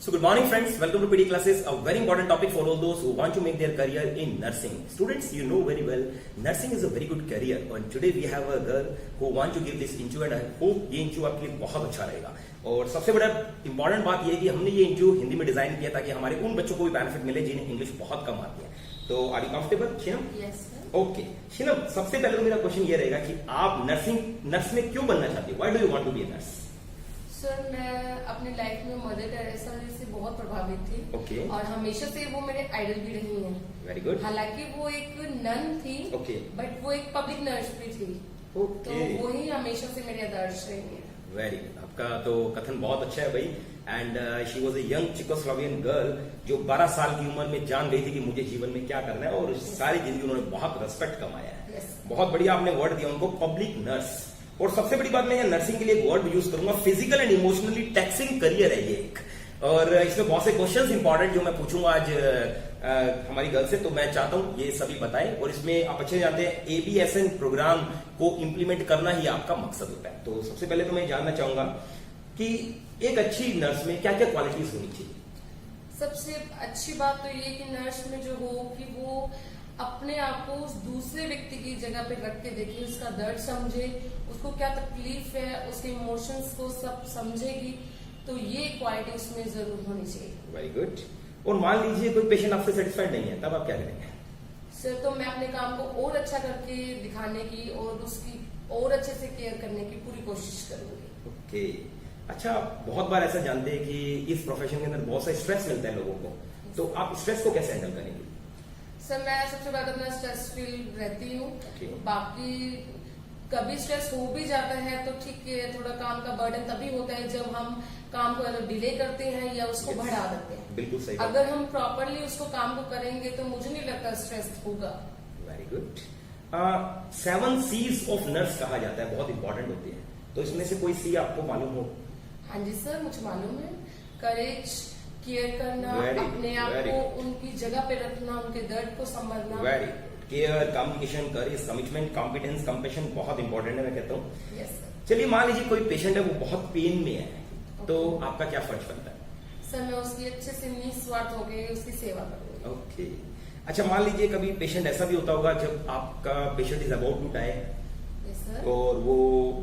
So good morning friends, welcome to PD Classes, a very important topic for all those who want to make their career in nursing. Students, you know very well, nursing is a very good career and today we have a girl who want to give this interview and I hope ये interview आपके लिए बहुत अच्छा रहेगा. और सबसे बड़ा important बात ये है कि हमने ये इंटरव्यू हिंदी में डिजाइन किया ताकि हमारे उन बच्चों को भी बेनिफिट मिले जिन्हें इंग्लिश बहुत कम आती है. तो are you comfortable Sheenam? Yes sir. Okay Sheenam, सबसे पहले तो मेरा क्वेश्चन ये रहेगा कि आप नर्स में क्यों बनना चाहती हो? Why do you want to be a nurse? Sir मैं अपनी लाइफ में मदर टेरेसा से बहुत प्रभावित थी. Okay. और हमेशा से वो मेरे आइडल भी रही हैं. Very good. हालांकि वो एक नन थी. Okay. बट वो एक पब्लिक नर्स भी थी. Okay. तो वही हमेशा से मेरे आदर्श रही है. Very good. आपका तो कथन बहुत अच्छा है भाई. And she was a young Czechoslovakian girl जो 12 साल की उम्र में जान गई थी कि मुझे जीवन में क्या करना है और सारी जिंदगी उन्होंने बहुत रेस्पेक्ट कमाया है. Yes. बहुत बढ़िया आपने वर्ड दिया उनको, पब्लिक नर्स. और सबसे बड़ी बात मैं नर्सिंग के लिए एक वर्ड यूज करूंगा, physical and emotionally taxing career है ये एक. और इसमें बहुत से क्वेश्चंस इंपॉर्टेंट जो मैं पूछूंगा आज हमारी गर्ल से, तो मैं चाहता हूं ये सभी बताएं. और इसमें आप अच्छे जानते हैं ABSN प्रोग्राम को इम्प्लीमेंट करना ही आपका मकसद होता है. तो सबसे पहले तो मैं जानना चाहूंगा कि एक अच्छी नर्स में क्या क्या क्वालिटीज होनी चाहिए? सबसे अच्छी बात तो ये कि नर्स में जो हो कि वो अपने आप को उस दूसरे व्यक्ति की जगह पे रख के देखे, उसका दर्द समझे, उसको क्या तकलीफ है, उसके इमोशंस को सब समझेगी. तो ये क्वालिटी उसमें जरूर होनी चाहिए. Very good. और मान लीजिए कोई पेशेंट आपसे सेटिस्फाइड नहीं है, तब आप क्या करेंगे? सर तो मैं अपने काम को और अच्छा करके दिखाने की और उसकी और अच्छे से केयर करने की पूरी कोशिश करूंगी. ओके. अच्छा, बहुत बार ऐसा जानते हैं कि इस प्रोफेशन के अंदर बहुत सा स्ट्रेस मिलता है लोगों को, तो आप स्ट्रेस को कैसे हैंडल करेंगे? सर मैं सबसे ज्यादा अपना स्ट्रेस फील रहती हूँ. Okay. बाकी कभी स्ट्रेस हो भी जाता है तो ठीक है, थोड़ा काम का बर्डन तभी होता है जब हम काम को डिले करते हैं या उसको Yes. बढ़ा देते हैं. बिल्कुल सही. अगर हम प्रॉपरली उसको काम को करेंगे तो मुझे नहीं लगता स्ट्रेस होगा. Very good. 7 C's of nurse कहा जाता है, बहुत इंपॉर्टेंट होती है, तो इसमें से कोई सी आपको मालूम हो? हाँ जी सर, मुझे मालूम है. करेज, केयर करना, Very अपने good, आप very को good. उनकी जगह पे रखना, उनके दर्द को समझना. Very good. केयर, कम्युनिकेशन, करेज, कमिटमेंट, कॉम्पिटेंस, कंपेशन बहुत इंपॉर्टेंट है, मैं कहता हूँ. Yes sir. चलिए मान लीजिए कोई पेशेंट है वो बहुत पेन में है, तो आपका क्या फर्ज बनता है? सर मैं उसकी अच्छे से निस्वार्थ होकर उसकी सेवा करूंगी. ओके. अच्छा, मान लीजिए कभी पेशेंट ऐसा भी होता होगा जब आपका patient is about to die yes sir. और वो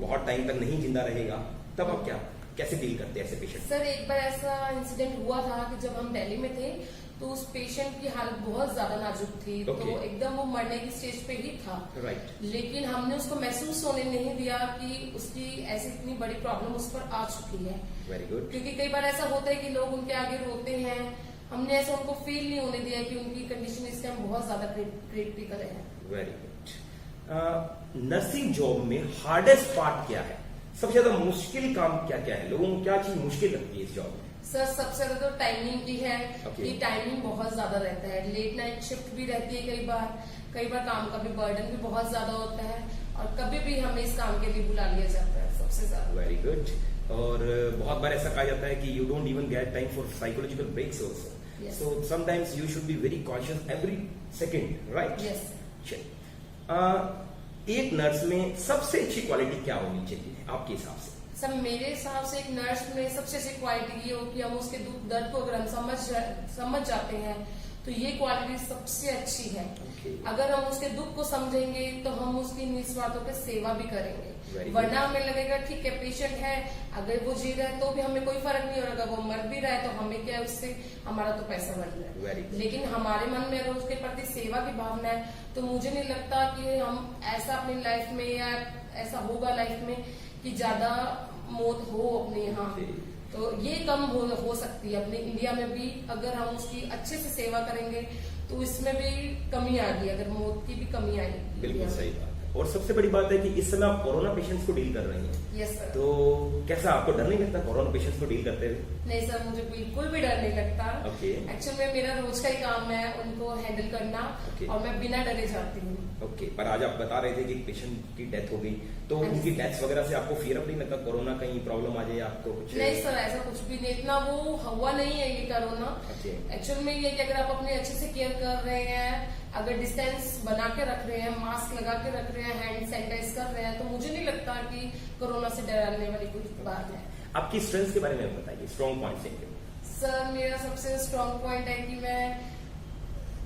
बहुत टाइम तक नहीं जिंदा रहेगा, तब आप कैसे डील करते हैं ऐसे पेशेंट? सर एक बार ऐसा इंसिडेंट हुआ था कि जब हम दिल्ली में थे तो उस पेशेंट की हालत बहुत ज्यादा नाजुक थी. Okay. तो एकदम वो मरने की स्टेज पे ही था. राइट. लेकिन हमने उसको महसूस होने नहीं दिया कि उसकी ऐसी इतनी बड़ी प्रॉब्लम उस पर आ चुकी है. Very good. क्योंकि कई बार ऐसा होता है कि लोग उनके आगे रोते हैं. हमने ऐसा उनको फील नहीं होने दिया कि उनकी कंडीशन इस टाइम बहुत ज्यादा क्रिटिकल है. Very good. नर्सिंग जॉब में हार्डेस्ट पार्ट क्या है? सबसे ज्यादा मुश्किल काम क्या क्या है? लोगों को क्या चीज मुश्किल लगती है इस जॉब में? सर सबसे ज्यादा तो टाइमिंग की है. Okay. कि टाइमिंग बहुत ज्यादा रहता है. लेट नाइट शिफ्ट भी रहती है कई बार काम का भी बर्डन भी बहुत ज्यादा होता है और कभी भी हमें इस काम के लिए बुला लिया जाता है सबसे ज्यादा. Very good. और बहुत बार ऐसा कहा जाता है कि you don't even get time for psychological breaks also. Yes. So sometimes you should be very conscious every second, right? Yes. एक नर्स में सबसे अच्छी क्वालिटी क्या होनी चाहिए आपके हिसाब से? सब मेरे हिसाब से एक नर्स में सबसे अच्छी क्वालिटी ये हो कि हम उसके दुख दर्द को अगर हम समझ जाते हैं तो ये क्वालिटी सबसे अच्छी है. Okay. अगर हम उसके दुख को समझेंगे तो हम उसकी निस्वार्थ होकर सेवा भी करेंगे. Very good. वरना हमें लगेगा ठीक है पेशेंट है, अगर वो जी रहा है तो भी हमें कोई फर्क नहीं हो रहा, वो मर भी रहा है तो हमें क्या है उससे, हमारा तो पैसा बन रहा है. Very good. लेकिन हमारे मन में अगर उसके प्रति सेवा की भावना है तो मुझे नहीं लगता कि हम ऐसा अपनी लाइफ में या ऐसा होगा लाइफ में कि ज्यादा मौत हो अपने यहाँ. तो ये कम हो सकती है अपने इंडिया में भी. अगर हम उसकी अच्छे से सेवा करेंगे तो इसमें भी कमी आएगी, अगर मौत की भी कमी आएगी. बिल्कुल सही बात है. और सबसे बड़ी बात है कि इस समय आप कोरोना पेशेंट्स को डील कर रही हैं. Yes sir. तो कैसा, आपको डर नहीं लगता कोरोना पेशेंट्स को डील करते हुए? नहीं सर, मुझे बिल्कुल भी डर नहीं लगता. ओके. एक्चुअली में मेरा रोज का ही काम है उनको हैंडल करना. Okay. और मैं बिना डरे जाती हूँ. ओके. पर आज आप बता रहे थे कि पेशेंट की डेथ हो गई, तो हाँ जी. उनकी डेथ्स वगैरह से आपको फियर नहीं लगता कोरोना कहीं प्रॉब्लम आ जाए आपको कुछ? नहीं सर, ऐसा कुछ भी नहीं, इतना वो हुआ नहीं है ये कोरोना. Okay. एक्चुअल में ये कि अगर आप अपने अच्छे से केयर कर रहे हैं, अगर डिस्टेंस बना के रख रहे हैं, मास्क लगा के रख रहे हैं, हैंड सैनिटाइज कर रहे हैं, तो मुझे नहीं लगता कि कोरोना से डरने वाली कोई बात है. आपकी स्ट्रेंथ के बारे में बताइए, स्ट्रॉन्ग पॉइंट्स हैं. सर मेरा सबसे स्ट्रॉन्ग पॉइंट है कि मैं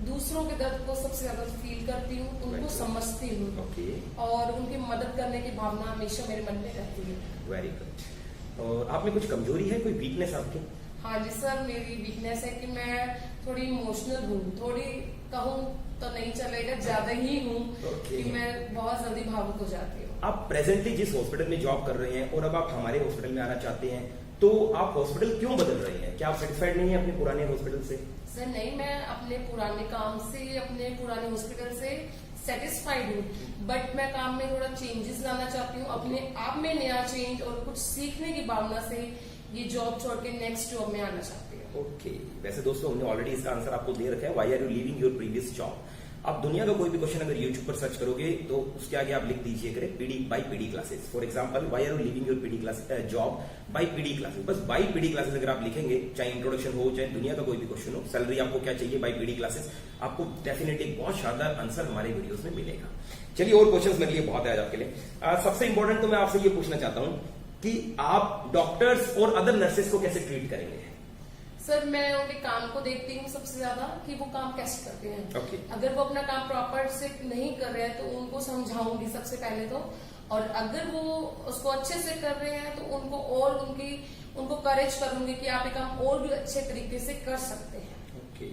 दूसरों के दर्द को सबसे ज्यादा फील करती हूँ, उनको समझती हूँ ओके, और उनकी मदद करने की भावना हमेशा मेरे मन में रहती है। Very good. और आप में कुछ कमजोरी है, कोई वीकनेस आपकी? हाँ जी सर, मेरी वीकनेस है कि मैं थोड़ी इमोशनल हूँ, थोड़ी कहूँ तो नहीं चलेगा, ज्यादा ही हूँ Okay. कि मैं बहुत जल्दी भावुक हो जाती हूँ। आप प्रेजेंटली जिस हॉस्पिटल में जॉब कर रहे हैं और अब आप हमारे हॉस्पिटल में आना चाहते हैं, तो आप हॉस्पिटल क्यों बदल रहे हैं? क्या आप सेटिस्फाइड नहीं है अपने पुराने हॉस्पिटल से? सर नहीं, मैं अपने पुराने काम से, अपने पुराने हॉस्पिटल से सेटिस्फाइड हूँ, बट मैं काम में थोड़ा चेंजेस लाना चाहती हूँ, अपने आप में नया चेंज और कुछ सीखने की भावना से ये जॉब छोड़ के नेक्स्ट जॉब में आना चाहती हूँ। ओके, वैसे दोस्तों हमने ऑलरेडी इसका आंसर आपको दे रखा है, why are you leaving your previous job. आप दुनिया का कोई भी क्वेश्चन अगर यूट्यूब पर सर्च करोगे तो उसके आगे आप लिख दीजिए करें PD by PD classes. For example, why are you leaving your PD class job by PD classes, बस बाई पीडी क्लासेस अगर आप लिखेंगे, चाहे इंट्रोडक्शन हो चाहे दुनिया का कोई भी क्वेश्चन हो, सैलरी आपको क्या चाहिए बाई पीडी क्लासेस, आपको डेफिनेटली एक बहुत शानदार आंसर हमारे वीडियोस में मिलेगा। चलिए, और क्वेश्चन मेरे लिए बहुत है आज आपके लिए। सबसे इंपॉर्टेंट तो मैं आपसे ये पूछना चाहता हूँ कि आप डॉक्टर्स और अदर नर्सेस को कैसे ट्रीट करेंगे? सर मैं उनके काम को देखती हूँ सबसे ज्यादा कि वो काम कैसे करते हैं। Okay. अगर वो अपना काम प्रॉपर से नहीं कर रहे हैं तो उनको समझाऊंगी सबसे पहले तो, और अगर वो उसको अच्छे से कर रहे हैं तो उनको और उनको करेज करूंगी कि आप ये काम और भी अच्छे तरीके से कर सकते हैं। ओके,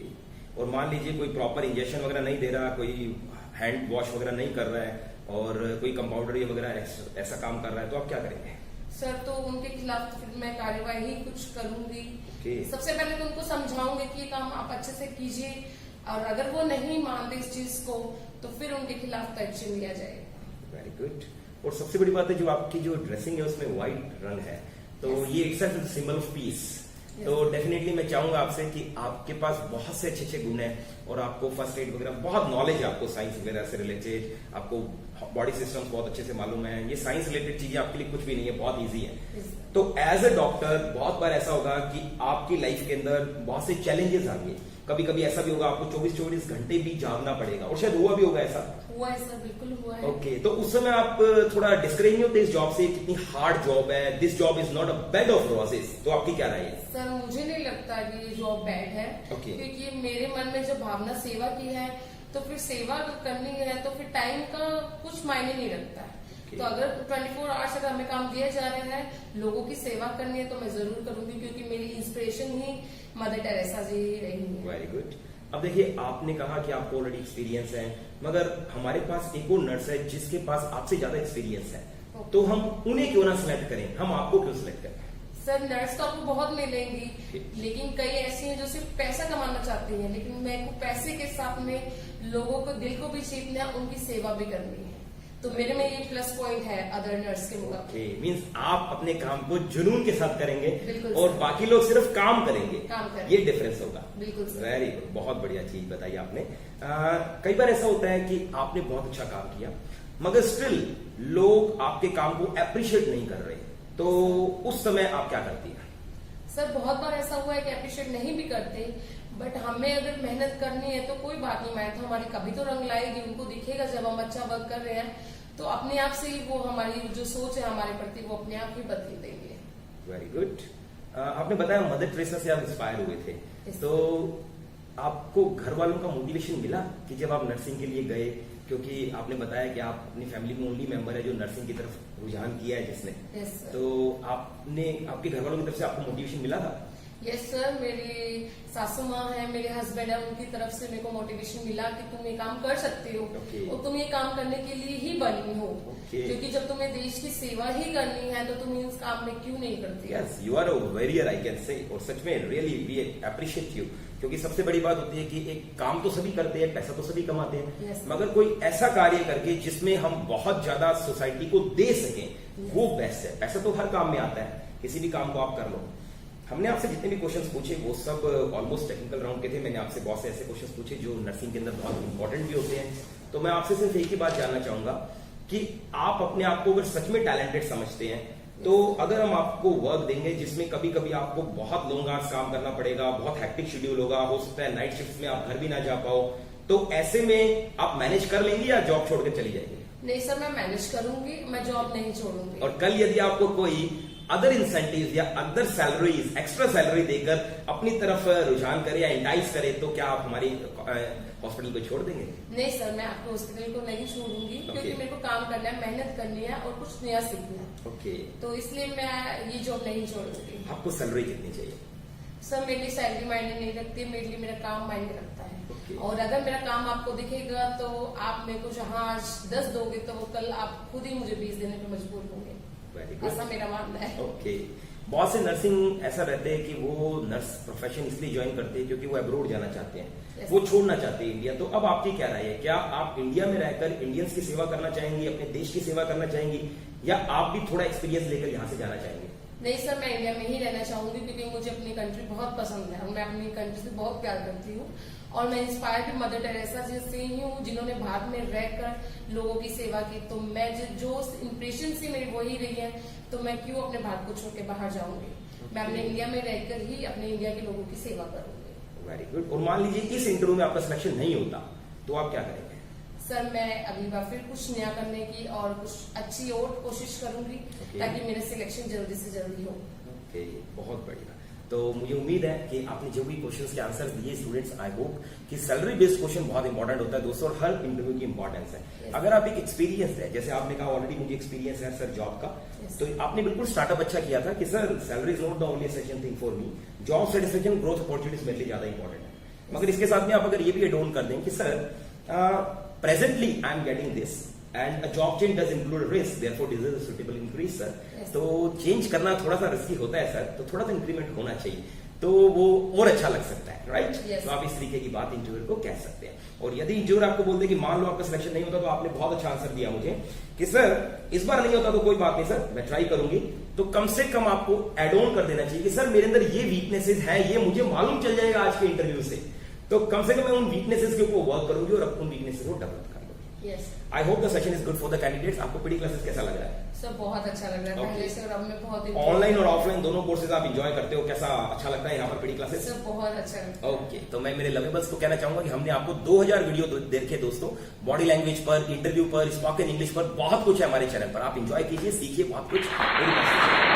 और मान लीजिए कोई प्रॉपर इंजेक्शन वगैरह नहीं दे रहा, कोई हैंड वॉश वगैरह नहीं कर रहा है और कोई कंपाउंडर वगैरह ऐसा काम कर रहा है, तो आप क्या करेंगे? सर तो उनके खिलाफ तो फिर मैं कार्यवाही कुछ करूंगी। Okay. सबसे पहले तो उनको समझाऊंगी कि ये काम आप अच्छे से कीजिए, और अगर वो नहीं मानते इस चीज को तो फिर उनके खिलाफ तो एक्शन लिया जाएगा। Very good. और सबसे बड़ी बात है, जो आपकी जो ड्रेसिंग है उसमें व्हाइट रंग है, तो Yes. ये इट्सेल्फ सिंबल ऑफ पीस। तो डेफिनेटली मैं चाहूंगा आपसे कि आपके पास बहुत से अच्छे अच्छे गुण हैं और आपको फर्स्ट एड वगैरह बहुत नॉलेज है, आपको साइंस वगैरह से रिलेटेड, आपको बॉडी सिस्टम्स बहुत अच्छे से मालूम है। ये साइंस रिलेटेड चीजें आपके लिए कुछ भी नहीं है, बहुत इजी है। Yes. तो एज अ डॉक्टर बहुत बार ऐसा होगा कि आपकी लाइफ के अंदर बहुत से चैलेंजेस आएंगे, कभी कभी ऐसा भी होगा आपको 24-24 घंटे भी जागना पड़ेगा, और शायद हुआ भी होगा ऐसा। हुआ है सर, बिल्कुल हुआ है। ओके, तो उस समय आप थोड़ा डिस्करेज नहीं होते इस जॉब से? कितनी हार्ड जॉब है, this job is not a bed of roses, तो आपकी क्या राय है? सर मुझे नहीं लगता कि ये जॉब बैड है। Okay. क्योंकि मेरे मन में जब भावना सेवा की है तो फिर सेवा करनी है तो फिर टाइम का कुछ मायने नहीं रखता है। Okay. तो अगर 24 आवर्स अगर हमें काम दिया जा रहा है, लोगों की सेवा करनी है, तो मैं जरूर करूंगी, क्योंकि मेरी इंस्पिरेशन ही मदर टेरेसा जी ही रही है। Very good. अब देखिए, आपने कहा कि आपको ऑलरेडी एक्सपीरियंस है, मगर हमारे पास एक और नर्स है जिसके पास आपसे ज्यादा एक्सपीरियंस है, तो हम उन्हें क्यों ना सिलेक्ट करें, हम आपको क्यों सिलेक्ट करें? सर नर्स तो आपको बहुत मिलेंगी, लेकिन कई ऐसी हैं जो सिर्फ पैसा कमाना चाहती हैं, लेकिन मेरे को पैसे के साथ में लोगों को दिल को भी जीतना, उनकी सेवा भी करनी है, तो मेरे में ये प्लस पॉइंट है अदर नर्स के मुकाबले। मींस आप अपने काम को जुनून के साथ करेंगे बिल्कुल और सर। बाकी लोग सिर्फ काम करेंगे, काम करेंगे। ये डिफरेंस होगा। बिल्कुल सर। वेरी गुड, बहुत बढ़िया चीज बताई आपने। कई बार ऐसा होता है कि आपने बहुत अच्छा काम किया मगर स्टिल लोग आपके काम को अप्रिशिएट नहीं कर रहे, तो उस समय आप क्या करती हैं? सर बहुत बार ऐसा हुआ है कि अप्रिशिएट नहीं भी करते, बट हमें अगर मेहनत करनी है तो कोई बात नहीं, मेहनत हमारी कभी तो रंग लाएगी, उनको दिखेगा जब हम अच्छा वर्क कर रहे हैं, तो अपने आप से ही वो हमारी जो सोच है हमारे प्रति वो अपने आप ही बदल देंगे। Very good. आपने बताया मदर टेरेसा से आप इंस्पायर हुए थे, Yes. तो आपको घर वालों का मोटिवेशन मिला कि जब आप नर्सिंग के लिए गए, क्योंकि आपने बताया कि आप अपनी फैमिली में ओनली मेंबर है जो नर्सिंग की तरफ रुझान किया है जिसने, यस सर। तो आपने आपके घर वालों की तरफ से आपको मोटिवेशन मिला था? यस सर, मेरी सासू माँ है, मेरे हस्बैंड है, उनकी तरफ से मेरे को मोटिवेशन मिला कि तुम ये काम कर सकते हो। Okay. और तुम ये काम करने के लिए ही बनी हो। Okay. क्योंकि जब तुम्हें देश की सेवा ही करनी है तो तुम इस काम में क्यों नहीं करती? Yes, you are a warrior I can say, और सच में रियली वी अप्रिशिएट यू, क्योंकि सबसे बड़ी बात होती है कि एक काम तो सभी करते हैं, पैसा तो सभी कमाते हैं, Yes. मगर कोई ऐसा कार्य करके जिसमें हम बहुत ज्यादा सोसाइटी को दे सकें वो बेस्ट है। पैसा तो हर काम में आता है, किसी भी काम को आप कर लो। हमने आपसे जितने भी क्वेश्चंस पूछे वो सब ऑलमोस्ट टेक्निकल राउंड के थे। मैंने आपसे बहुत से ऐसे क्वेश्चंस पूछे जो नर्सिंग के अंदर बहुत इंपॉर्टेंट भी होते हैं, तो मैं आपसे सिर्फ एक ही बात जानना चाहूंगा कि आप अपने आप को अगर सच में टैलेंटेड समझते हैं तो अगर हम आपको वर्क देंगे जिसमें कभी कभी आपको बहुत लॉन्ग आवर्स काम करना पड़ेगा, बहुत हेक्टिक शेड्यूल होगा, हो सकता है नाइट शिफ्ट में आप घर भी ना जा पाओ, तो ऐसे में आप मैनेज कर लेंगे या जॉब छोड़कर चली जाएंगे? नहीं सर, मैं मैनेज करूंगी, मैं जॉब नहीं छोड़ूंगी। और कल यदि आपको कोई अदर इंसेंटिव या अदर सैलरीज, एक्स्ट्रा सैलरी देकर अपनी तरफ रुझान करे या इंटाइस करे, तो क्या आप हमारी हॉस्पिटल को छोड़ देंगे? नहीं सर, मैं आपके हॉस्पिटल को नहीं छोड़ूंगी, क्योंकि मेरे को काम करना है, मेहनत करनी है और कुछ नया सीखना है। ओके, तो इसलिए मैं ये जॉब नहीं छोड़ूंगी। आपको सैलरी कितनी चाहिए? सर मेरी सैलरी मायने नहीं रखती, मेरे लिए मेरा काम मायने रखता है। Okay. और अगर मेरा काम आपको दिखेगा तो आप मेरे को जहाँ आज 10 दोगे तो वो कल आप खुद ही मुझे 20 देने पे मजबूर होंगे। वेरी गुड, ऐसा मेरा मानना है। ओके। बहुत से नर्सिंग ऐसा रहते हैं कि वो नर्स प्रोफेशन इसलिए ज्वाइन करते हैं क्योंकि वो अब्रोड जाना चाहते हैं, Yes. वो छोड़ना चाहते हैं इंडिया। तो अब आपकी क्या राय है, क्या आप इंडिया में रहकर इंडियंस की सेवा करना चाहेंगी, अपने देश की सेवा करना चाहेंगी, या आप भी थोड़ा एक्सपीरियंस लेकर यहाँ से जाना चाहेंगे? नहीं सर, मैं इंडिया में ही रहना चाहूंगी, क्योंकि मुझे अपनी कंट्री बहुत पसंद है और मैं अपनी कंट्री से बहुत प्यार करती हूँ। और मैं इंस्पायर भी मदर टेरेसा जी से ही हूँ, जिन्होंने भारत में रहकर लोगों की सेवा की। तो मैं जो इंप्रेशन से मेरी वही रही है, तो मैं क्यों अपने भारत को छोड़ के बाहर जाऊंगी। मैं अपने इंडिया में रहकर ही अपने इंडिया के लोगों की सेवा करूंगी। Very good. और मान लीजिए इस इंटरव्यू में आपका सिलेक्शन नहीं होता तो आप क्या करेंगे? सर मैं अगली बार फिर कुछ नया करने की और कुछ अच्छी और कोशिश करूंगी, ताकि मेरा सिलेक्शन जल्दी से जल्दी हो। ओके, बहुत बढ़िया। तो मुझे उम्मीद है कि आपने जो भी क्वेश्चंस के आंसर्स दिए स्टूडेंट्स, आई होप कि सैलरी बेस्ड क्वेश्चन बहुत इंपॉर्टेंट होता है दोस्तों, और हर इंटरव्यू की इंपॉर्टेंस है। Yes. अगर आप एक एक्सपीरियंस है, जैसे आपने कहा ऑलरेडी मुझे एक्सपीरियंस है सर जॉब का, Yes. तो आपने बिल्कुल स्टार्टअप अच्छा किया था कि sir salary is not the only essential thing for me, job satisfaction, growth opportunities मेरे लिए ज्यादा इंपॉर्टेंट है। मगर इसके साथ में आप अगर ये भी एड ऑन कर दें कि sir presently I am getting this and a job change does include risk, therefore deserve a suitable increase sir. Yes. तो चेंज करना थोड़ा सा रिस्की होता है सर, तो थोड़ा सा इंक्रीमेंट होना चाहिए, तो वो और अच्छा लग सकता है, राइट? Yes. तो आप इस तरीके की बात इंटरव्यूअर को कह सकते हैं। और यदि इंटरव्यूअर आपको बोलते कि मान लो आपका सिलेक्शन नहीं होता, तो आपने बहुत अच्छा आंसर दिया मुझे कि सर इस बार नहीं होता तो कोई बात नहीं सर, मैं ट्राई करूंगी। तो कम से कम आपको एड ऑन कर देना चाहिए कि सर मेरे अंदर ये वीकनेसेस है, ये मुझे मालूम चल जाएगा आज के इंटरव्यू से, तो कम से कम मैं उन वीकनेसेस के ऊपर वर्क करूंगी और उन वीकनेसेस को डेवलप कर लूंगी। Yes, I hope the session is good for the candidates. आपको पीडी क्लासेस कैसा लग रहा है? सर बहुत अच्छा लग रहा है। Okay. पहले से और अब में बहुत ऑनलाइन और ऑफलाइन दोनों कोर्सेज आप एंजॉय करते हो, कैसा अच्छा लगता है यहाँ पर पीडी क्लासेस? सर बहुत अच्छा लगता है। ओके, तो मैं मेरे लवेबल्स को कहना चाहूंगा कि हमने आपको 2000 वीडियो देखे दोस्तों, बॉडी लैंग्वेज पर, इंटरव्यू पर, स्पोकन इंग्लिश पर, बहुत कुछ है हमारे चैनल पर। आप एंजॉय कीजिए, सीखिए बहुत कुछ।